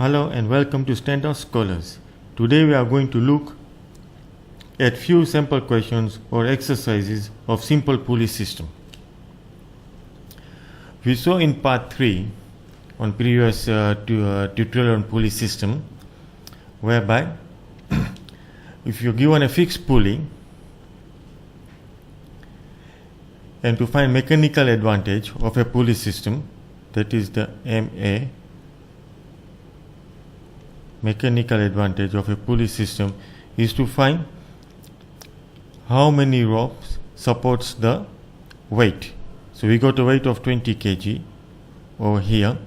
Hello and welcome to Standard Scholars. Today we are going to look at few sample questions or exercises of simple pulley system. We saw in part 3 on previous tutorial on pulley system, whereby if you're given a fixed pulley and to find mechanical advantage of a pulley system, that is the MA, mechanical advantage of a pulley system is to find how many ropes supports the weight. So we got a weight of 20 kg over here,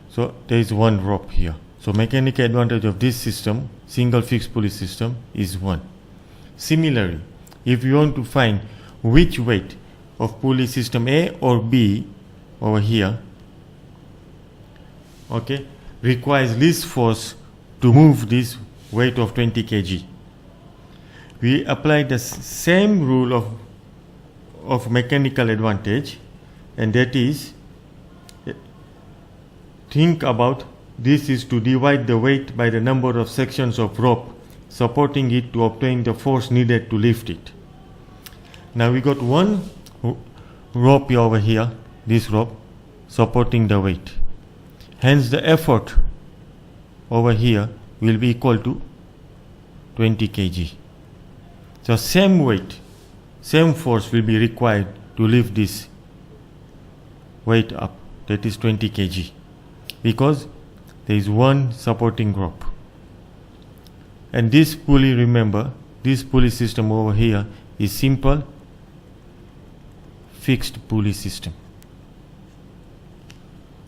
so there is one rope here. So mechanical advantage of this system, single fixed pulley system, is 1. Similarly, if you want to find which weight of pulley system A or B over here, okay, requires least force to move this weight of 20 kg. We apply the same rule of mechanical advantage, and that is, think about this is to divide the weight by the number of sections of rope supporting it to obtain the force needed to lift it. Now we got one rope over here, this rope supporting the weight. Hence the effort over here will be equal to 20 kg. So same weight, same force will be required to lift this weight up, that is 20 kg, because there is one supporting rope. And this pulley, remember, this pulley system over here is simple fixed pulley system.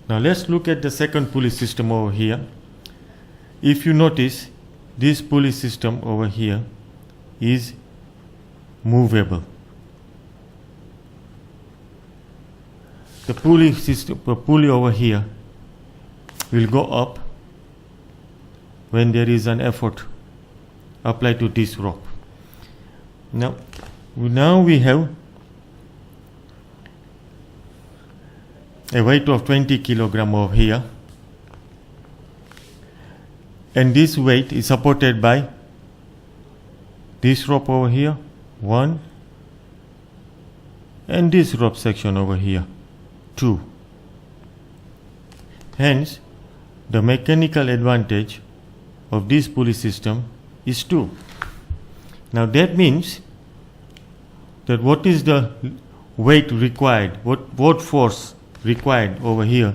Now let's look at the second pulley system over here. If you notice, this pulley system over here is movable. The pulley system, the pulley over here will go up when there is an effort applied to this rope. Now we have a weight of 20 kilogram over here, and this weight is supported by this rope over here, 1, and this rope section over here, 2. Hence the mechanical advantage of this pulley system is 2. Now that means that what is the weight required, what force required over here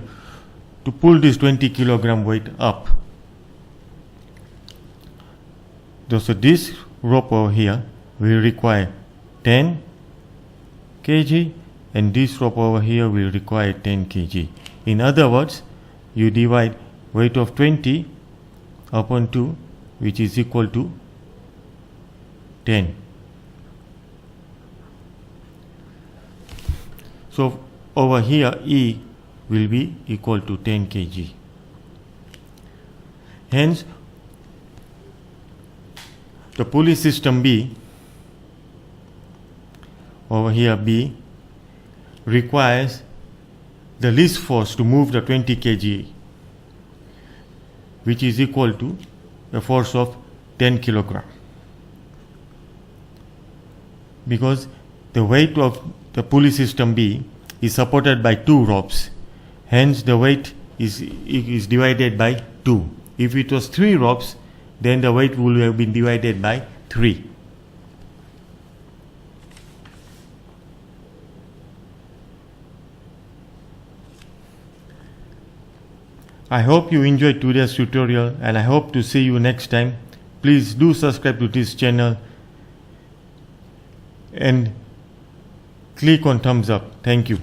to pull this 20 kilogram weight up. So this rope over here will require 10 kg and this rope over here will require 10 kg. In other words, you divide weight of 20 upon 2, which is equal to 10. So over here E will be equal to 10 kg. Hence the pulley system B over here, B, requires the least force to move the 20 kg, which is equal to a force of 10 kilogram, because the weight of the pulley system B is supported by 2 ropes. Hence the weight is divided by 2. If it was 3 ropes, then the weight would have been divided by 3. I hope you enjoyed today's tutorial, and I hope to see you next time. Please do subscribe to this channel and click on thumbs up. Thank you.